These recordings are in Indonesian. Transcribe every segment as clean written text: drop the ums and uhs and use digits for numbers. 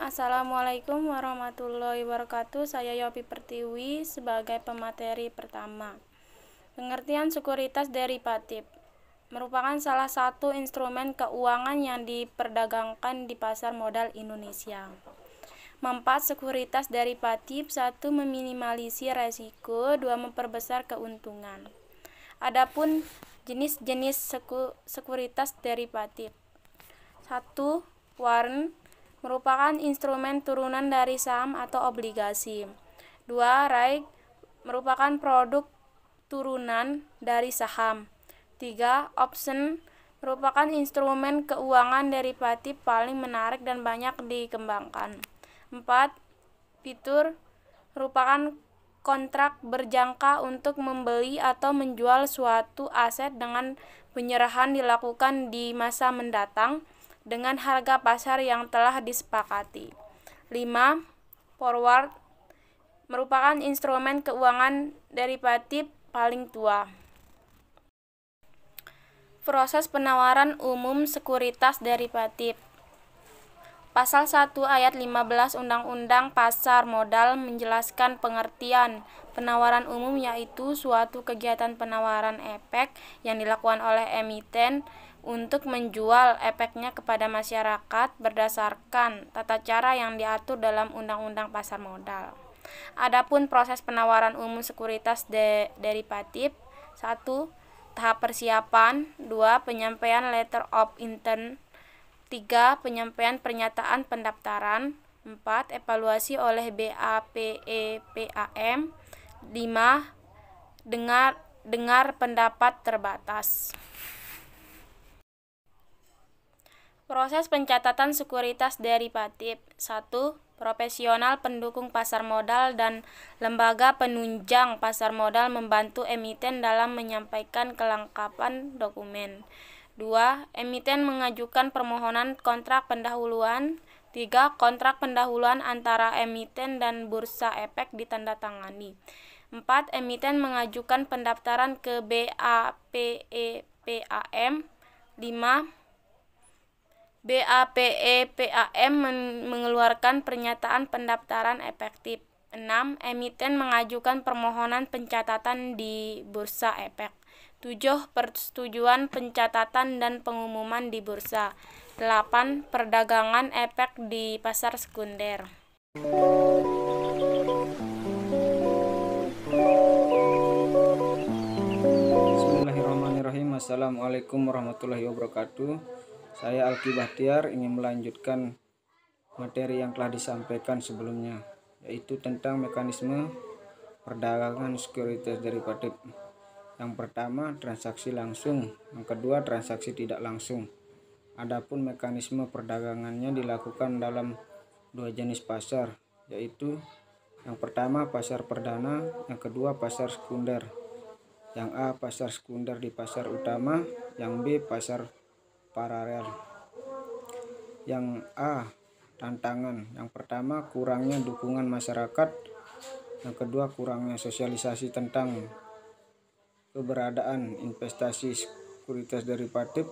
Assalamualaikum warahmatullahi wabarakatuh. Saya Yopi Pertiwi sebagai pemateri pertama. Pengertian sekuritas derivatif merupakan salah satu instrumen keuangan yang diperdagangkan di pasar modal Indonesia. Manfaat sekuritas derivatif: 1. Meminimalisir resiko. 2. Memperbesar keuntungan. Adapun jenis-jenis sekuritas derivatif. 1. Warrant merupakan instrumen turunan dari saham atau obligasi. 2. REIT merupakan produk turunan dari saham. 3. Option merupakan instrumen keuangan derivatif paling menarik dan banyak dikembangkan. 4. Fitur merupakan kontrak berjangka untuk membeli atau menjual suatu aset dengan penyerahan dilakukan di masa mendatang dengan harga pasar yang telah disepakati. 5. Forward merupakan instrumen keuangan derivatif paling tua. Proses penawaran umum sekuritas derivatif. Pasal 1 ayat 15 Undang-Undang Pasar Modal menjelaskan pengertian penawaran umum, yaitu suatu kegiatan penawaran efek yang dilakukan oleh emiten untuk menjual efeknya kepada masyarakat berdasarkan tata cara yang diatur dalam Undang-Undang Pasar Modal. Adapun proses penawaran umum sekuritas derivatif: 1. Tahap persiapan. 2. Penyampaian letter of intent. 3. Penyampaian pernyataan pendaftaran. 4. Evaluasi oleh BAPEPAM. 5. Dengar pendapat terbatas. Proses pencatatan sekuritas derivatif. 1. Profesional pendukung pasar modal dan lembaga penunjang pasar modal membantu emiten dalam menyampaikan kelengkapan dokumen. 2. Emiten mengajukan permohonan kontrak pendahuluan. 3. Kontrak pendahuluan antara emiten dan bursa efek ditandatangani. 4. Emiten mengajukan pendaftaran ke BAPEPAM. 5. BAPEPAM mengeluarkan pernyataan pendaftaran efektif. 6. Emiten mengajukan permohonan pencatatan di bursa efek. 7. Persetujuan pencatatan dan pengumuman di bursa. 8. Perdagangan efek di pasar sekunder. Bismillahirrahmanirrahim. Assalamualaikum warahmatullahi wabarakatuh. Saya Alki Bahtiar ingin melanjutkan materi yang telah disampaikan sebelumnya, yaitu tentang mekanisme perdagangan sekuritas derivatif. Yang pertama, transaksi langsung. Yang kedua, transaksi tidak langsung. Adapun mekanisme perdagangannya dilakukan dalam dua jenis pasar, yaitu yang pertama pasar perdana, yang kedua pasar sekunder. Yang A, pasar sekunder di pasar utama. Yang B, pasar paralel. Yang A, tantangan. Yang pertama, kurangnya dukungan masyarakat. Yang kedua, kurangnya sosialisasi tentang keberadaan investasi sekuritas derivatif.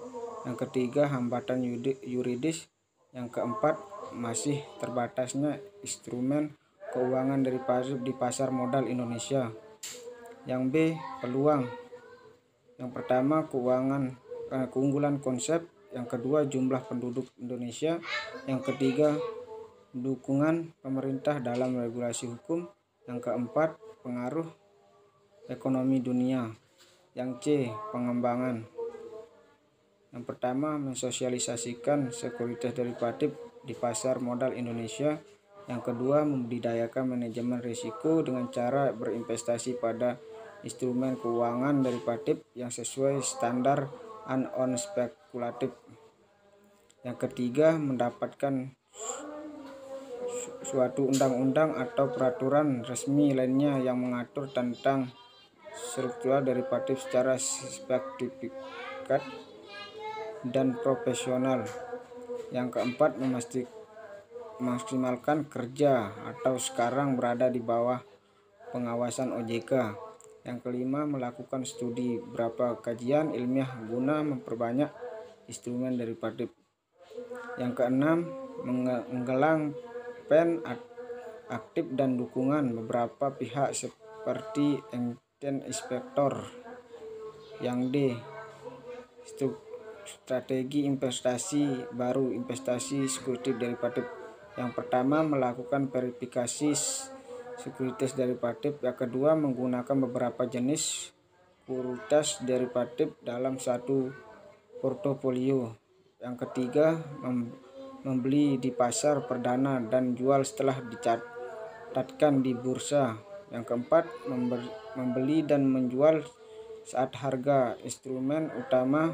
Yang ketiga, hambatan yuridis. Yang keempat, masih terbatasnya instrumen keuangan derivatif di pasar modal Indonesia. Yang B, peluang. Yang pertama, keunggulan konsep. Yang kedua, jumlah penduduk Indonesia. Yang ketiga, dukungan pemerintah dalam regulasi hukum. Yang keempat, pengaruh ekonomi dunia. Yang C, pengembangan. Yang pertama, mensosialisasikan sekuritas derivatif di pasar modal Indonesia. Yang kedua, membudidayakan manajemen risiko dengan cara berinvestasi pada instrumen keuangan derivatif yang sesuai standar unknown spekulatif. Yang ketiga, mendapatkan suatu undang-undang atau peraturan resmi lainnya yang mengatur tentang struktural derivatif secara sertifikat dan profesional. Yang keempat, memaksimalkan kerja atau sekarang berada di bawah pengawasan OJK. Yang kelima, melakukan studi beberapa kajian ilmiah guna memperbanyak instrumen derivatif. Yang keenam, menggalang pulpen aktif dan dukungan beberapa pihak seperti enten inspektor. Yang D, strategi investasi baru, investasi sekuritas derivatif. Yang pertama, melakukan verifikasi sekuritas derivatif. Yang kedua, menggunakan beberapa jenis sekuritas derivatif dalam satu portofolio. Yang ketiga, membeli di pasar perdana dan jual setelah dicatatkan di bursa. Yang keempat, membeli dan menjual saat harga instrumen utama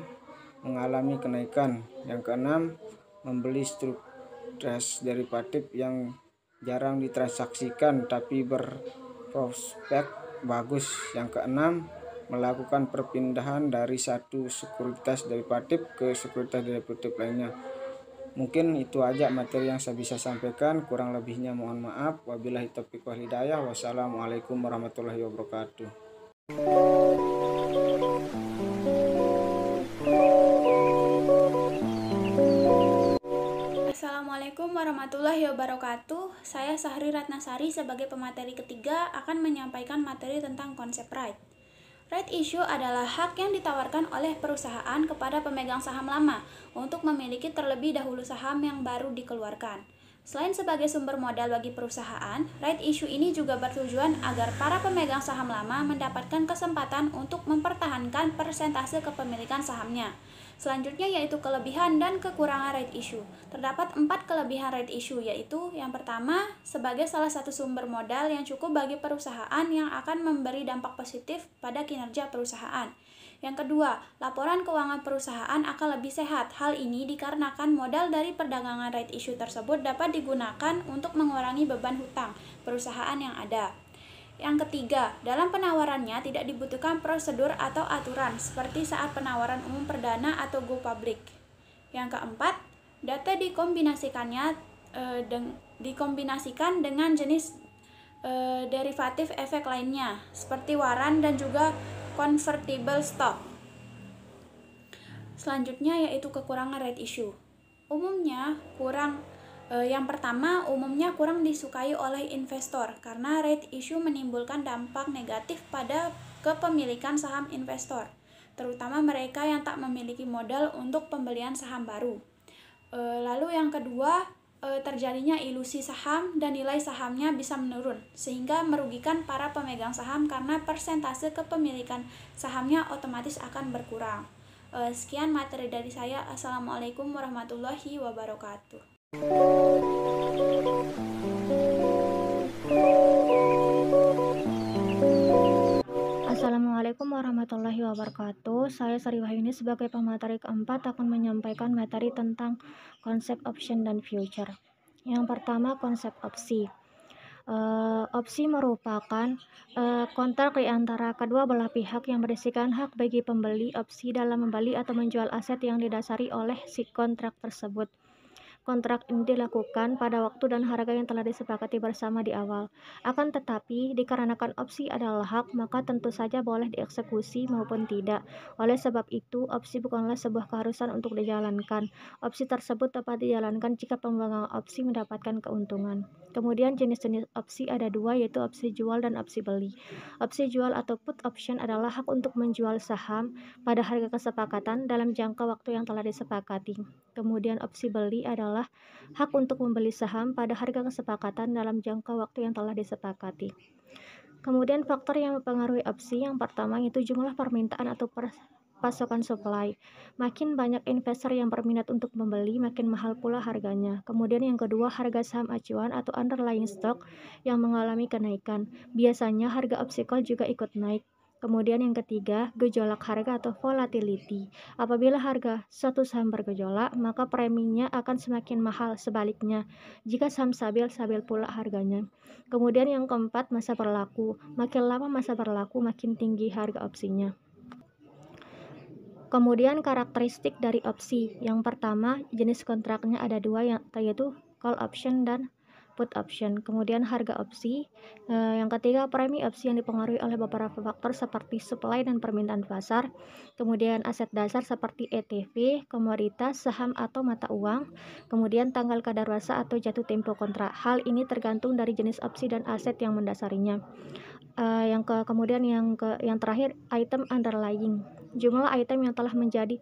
mengalami kenaikan. Yang keenam, membeli sekuritas derivatif yang jarang ditransaksikan tapi berprospek bagus. Yang keenam, melakukan perpindahan dari satu sekuritas derivatif ke sekuritas derivatif lainnya. Mungkin itu aja materi yang saya bisa sampaikan, kurang lebihnya mohon maaf. Wabillahi taufiq wal hidayah. Wassalamualaikum warahmatullahi wabarakatuh. Assalamualaikum warahmatullahi wabarakatuh. Saya Sahri Ratnasari sebagai pemateri ketiga akan menyampaikan materi tentang konsep right. Right issue adalah hak yang ditawarkan oleh perusahaan kepada pemegang saham lama untuk memiliki terlebih dahulu saham yang baru dikeluarkan. Selain sebagai sumber modal bagi perusahaan, right issue ini juga bertujuan agar para pemegang saham lama mendapatkan kesempatan untuk mempertahankan persentase kepemilikan sahamnya. Selanjutnya yaitu kelebihan dan kekurangan right issue. Terdapat 4 kelebihan right issue, yaitu yang pertama, sebagai salah satu sumber modal yang cukup bagi perusahaan yang akan memberi dampak positif pada kinerja perusahaan. Yang kedua, laporan keuangan perusahaan akan lebih sehat. Hal ini dikarenakan modal dari perdagangan right issue tersebut dapat digunakan untuk mengurangi beban hutang perusahaan yang ada. Yang ketiga, dalam penawarannya tidak dibutuhkan prosedur atau aturan seperti saat penawaran umum perdana atau go public. Yang keempat, data dikombinasikan dengan jenis derivatif efek lainnya seperti waran dan juga convertible stock. Selanjutnya yaitu kekurangan right issue. Yang pertama, umumnya kurang disukai oleh investor karena right issue menimbulkan dampak negatif pada kepemilikan saham investor, terutama mereka yang tak memiliki modal untuk pembelian saham baru. Lalu yang kedua, terjadinya ilusi saham dan nilai sahamnya bisa menurun sehingga merugikan para pemegang saham karena persentase kepemilikan sahamnya otomatis akan berkurang. Sekian materi dari saya. Assalamualaikum warahmatullahi wabarakatuh. Assalamualaikum warahmatullahi wabarakatuh. Saya Sari Wahyuni sebagai pemateri keempat akan menyampaikan materi tentang konsep option dan future. Yang pertama, konsep opsi. Opsi merupakan kontrak di antara kedua belah pihak yang berisikan hak bagi pembeli opsi dalam membeli atau menjual aset yang didasari oleh si kontrak tersebut. Kontrak ini dilakukan pada waktu dan harga yang telah disepakati bersama di awal. Akan tetapi, dikarenakan opsi adalah hak, maka tentu saja boleh dieksekusi maupun tidak. Oleh sebab itu, opsi bukanlah sebuah keharusan untuk dijalankan. Opsi tersebut dapat dijalankan jika pemegang opsi mendapatkan keuntungan. Kemudian jenis-jenis opsi ada dua, yaitu opsi jual dan opsi beli. Opsi jual atau put option adalah hak untuk menjual saham pada harga kesepakatan dalam jangka waktu yang telah disepakati. Kemudian opsi beli adalah hak untuk membeli saham pada harga kesepakatan dalam jangka waktu yang telah disepakati. Kemudian faktor yang mempengaruhi opsi yang pertama itu jumlah permintaan atau pasokan supply. Makin banyak investor yang berminat untuk membeli, makin mahal pula harganya. Kemudian yang kedua, harga saham acuan atau underlying stock yang mengalami kenaikan. Biasanya harga opsi call juga ikut naik. Kemudian yang ketiga, gejolak harga atau volatility. Apabila harga suatu saham bergejolak, maka preminya akan semakin mahal. Sebaliknya, jika saham stabil, stabil pula harganya. Kemudian yang keempat, masa berlaku. Makin lama masa berlaku, makin tinggi harga opsinya. Kemudian karakteristik dari opsi. Yang pertama, jenis kontraknya ada dua, yaitu call option dan put option. Kemudian harga opsi. Yang ketiga, premi opsi yang dipengaruhi oleh beberapa faktor seperti supply dan permintaan pasar. Kemudian aset dasar seperti ETP, komoditas, saham atau mata uang. Kemudian tanggal kadaluarsa atau jatuh tempo kontrak. Hal ini tergantung dari jenis opsi dan aset yang mendasarinya. Kemudian yang terakhir, item underlying. Jumlah item yang telah menjadi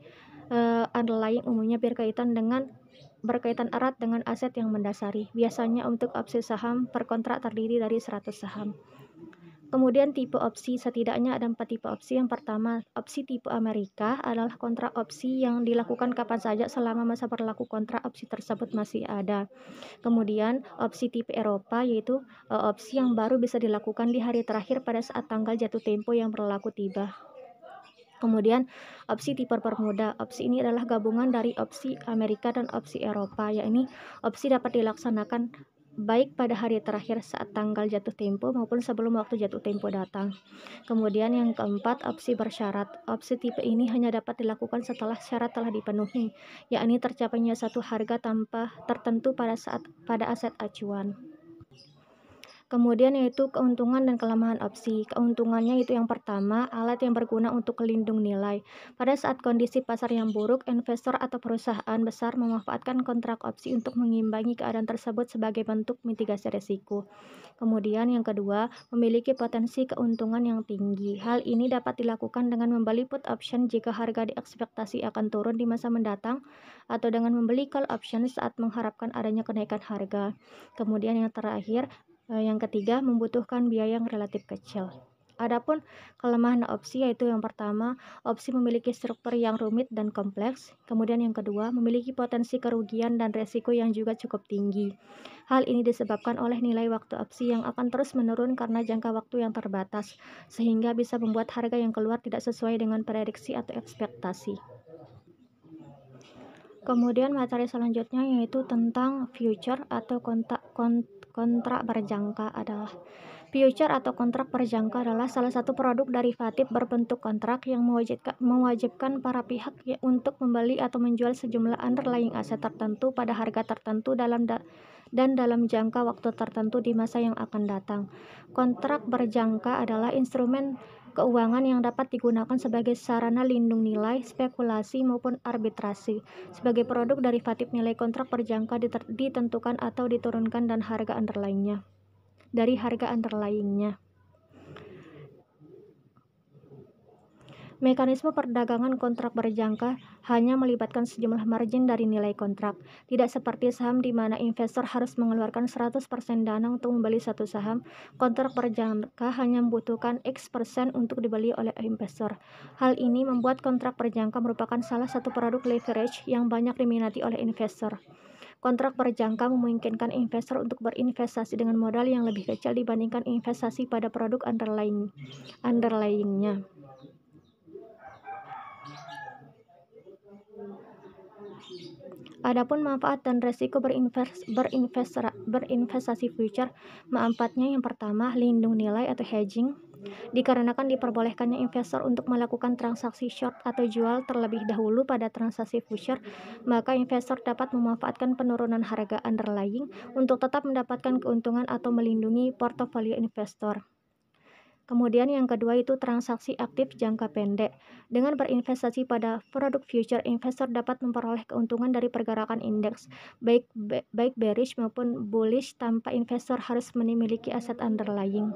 underlying umumnya berkaitan erat dengan aset yang mendasari. Biasanya untuk opsi saham per kontrak terdiri dari 100 saham. Kemudian tipe opsi, setidaknya ada 4 tipe opsi. Yang pertama, opsi tipe Amerika adalah kontrak opsi yang dilakukan kapan saja selama masa berlaku kontrak opsi tersebut masih ada. Kemudian opsi tipe Eropa, yaitu opsi yang baru bisa dilakukan di hari terakhir pada saat tanggal jatuh tempo yang berlaku tiba. Kemudian opsi tipe Bermuda. Opsi ini adalah gabungan dari opsi Amerika dan opsi Eropa, yakni opsi dapat dilaksanakan baik pada hari terakhir saat tanggal jatuh tempo maupun sebelum waktu jatuh tempo datang. Kemudian yang keempat, opsi bersyarat. Opsi tipe ini hanya dapat dilakukan setelah syarat telah dipenuhi, yakni tercapainya satu harga tanpa tertentu pada aset acuan. Kemudian yaitu keuntungan dan kelemahan opsi. Keuntungannya itu yang pertama, alat yang berguna untuk pelindung nilai. Pada saat kondisi pasar yang buruk, investor atau perusahaan besar memanfaatkan kontrak opsi untuk mengimbangi keadaan tersebut sebagai bentuk mitigasi risiko. Kemudian yang kedua, memiliki potensi keuntungan yang tinggi. Hal ini dapat dilakukan dengan membeli put option jika harga diekspektasi akan turun di masa mendatang, atau dengan membeli call option saat mengharapkan adanya kenaikan harga. Kemudian yang terakhir, yang ketiga, membutuhkan biaya yang relatif kecil. Adapun kelemahan opsi yaitu yang pertama, opsi memiliki struktur yang rumit dan kompleks. Kemudian yang kedua, memiliki potensi kerugian dan resiko yang juga cukup tinggi. Hal ini disebabkan oleh nilai waktu opsi yang akan terus menurun karena jangka waktu yang terbatas, sehingga bisa membuat harga yang keluar tidak sesuai dengan prediksi atau ekspektasi. Kemudian materi selanjutnya yaitu tentang future atau kontrak berjangka adalah future atau kontrak berjangka adalah salah satu produk derivatif berbentuk kontrak yang mewajibkan para pihak untuk membeli atau menjual sejumlah underlying aset tertentu pada harga tertentu dan dalam jangka waktu tertentu di masa yang akan datang. Kontrak berjangka adalah instrumen keuangan yang dapat digunakan sebagai sarana lindung nilai, spekulasi maupun arbitrasi. Sebagai produk derivatif, nilai kontrak berjangka ditentukan atau diturunkan dari harga underlyingnya. Mekanisme perdagangan kontrak berjangka hanya melibatkan sejumlah margin dari nilai kontrak. Tidak seperti saham di mana investor harus mengeluarkan 100% dana untuk membeli satu saham, kontrak berjangka hanya membutuhkan X% untuk dibeli oleh investor. Hal ini membuat kontrak berjangka merupakan salah satu produk leverage yang banyak diminati oleh investor. Kontrak berjangka memungkinkan investor untuk berinvestasi dengan modal yang lebih kecil dibandingkan investasi pada produk underlyingnya. Adapun manfaat dan resiko berinvestasi future, manfaatnya yang pertama, lindung nilai atau hedging. Dikarenakan diperbolehkannya investor untuk melakukan transaksi short atau jual terlebih dahulu pada transaksi future, maka investor dapat memanfaatkan penurunan harga underlying untuk tetap mendapatkan keuntungan atau melindungi portofolio investor. Kemudian yang kedua itu transaksi aktif jangka pendek. Dengan berinvestasi pada produk future, investor dapat memperoleh keuntungan dari pergerakan indeks, baik bearish maupun bullish, tanpa investor harus memiliki aset underlying.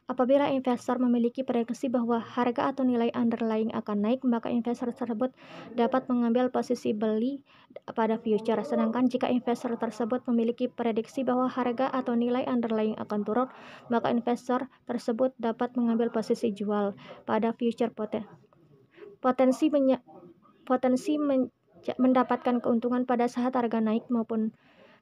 Apabila investor memiliki prediksi bahwa harga atau nilai underlying akan naik, maka investor tersebut dapat mengambil posisi beli pada future. Sedangkan jika investor tersebut memiliki prediksi bahwa harga atau nilai underlying akan turun, maka investor tersebut dapat mengambil posisi jual pada future. Mendapatkan keuntungan pada saat harga naik maupun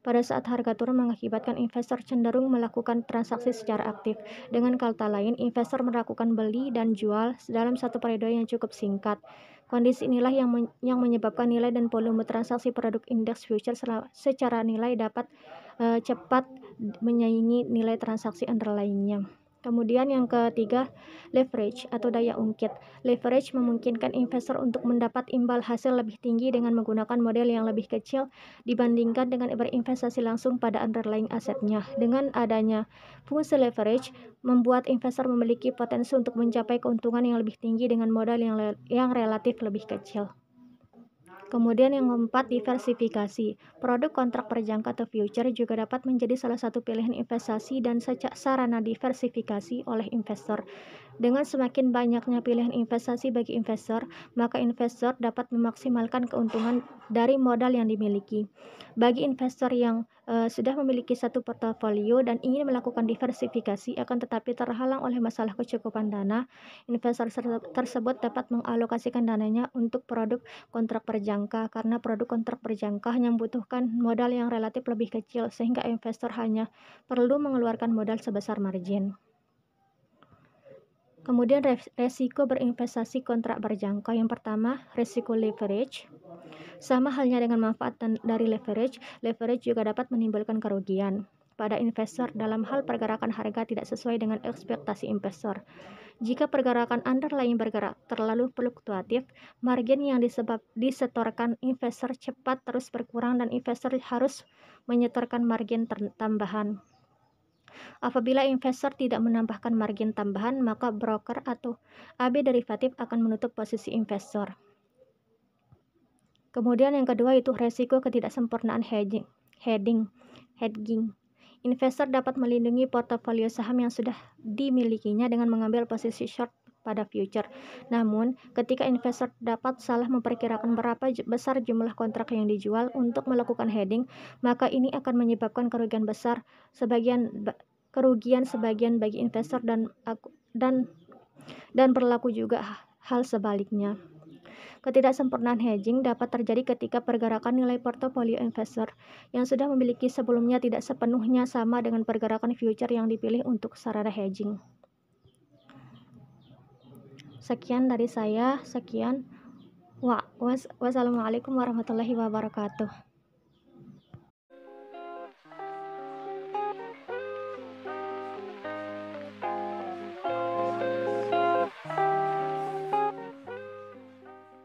pada saat harga turun mengakibatkan investor cenderung melakukan transaksi secara aktif. Dengan kata lain, investor melakukan beli dan jual dalam satu periode yang cukup singkat. Kondisi inilah yang menyebabkan nilai dan volume transaksi produk indeks future secara nilai dapat cepat menyaingi nilai transaksi underlyingnya. Kemudian yang ketiga, leverage atau daya ungkit. Leverage memungkinkan investor untuk mendapat imbal hasil lebih tinggi dengan menggunakan model yang lebih kecil dibandingkan dengan berinvestasi langsung pada underlying asetnya. Dengan adanya fungsi leverage, membuat investor memiliki potensi untuk mencapai keuntungan yang lebih tinggi dengan modal yang relatif lebih kecil. Kemudian yang keempat, diversifikasi. Produk kontrak berjangka atau future juga dapat menjadi salah satu pilihan investasi dan sarana diversifikasi oleh investor. Dengan semakin banyaknya pilihan investasi bagi investor, maka investor dapat memaksimalkan keuntungan dari modal yang dimiliki. Bagi investor yang sudah memiliki satu portofolio dan ingin melakukan diversifikasi akan tetapi terhalang oleh masalah kecukupan dana, investor tersebut dapat mengalokasikan dananya untuk produk kontrak berjangka karena produk kontrak berjangka hanya membutuhkan modal yang relatif lebih kecil sehingga investor hanya perlu mengeluarkan modal sebesar margin. Kemudian resiko berinvestasi kontrak berjangka. Yang pertama, resiko leverage. Sama halnya dengan manfaat dari leverage, leverage juga dapat menimbulkan kerugian pada investor dalam hal pergerakan harga tidak sesuai dengan ekspektasi investor. Jika pergerakan underlying bergerak terlalu fluktuatif, margin yang disetorkan investor cepat terus berkurang dan investor harus menyetorkan margin tambahan. Apabila investor tidak menambahkan margin tambahan, maka broker atau AB derivatif akan menutup posisi investor. Kemudian yang kedua itu resiko ketidaksempurnaan hedging. Investor dapat melindungi portofolio saham yang sudah dimilikinya dengan mengambil posisi short pada future. Namun, ketika investor dapat salah memperkirakan berapa besar jumlah kontrak yang dijual untuk melakukan hedging, maka ini akan menyebabkan kerugian sebagian bagi investor dan berlaku juga hal sebaliknya. Ketidaksempurnaan hedging dapat terjadi ketika pergerakan nilai portofolio investor yang sudah memiliki sebelumnya tidak sepenuhnya sama dengan pergerakan future yang dipilih untuk sarana hedging. Sekian dari saya. Wassalamualaikum warahmatullahi wabarakatuh.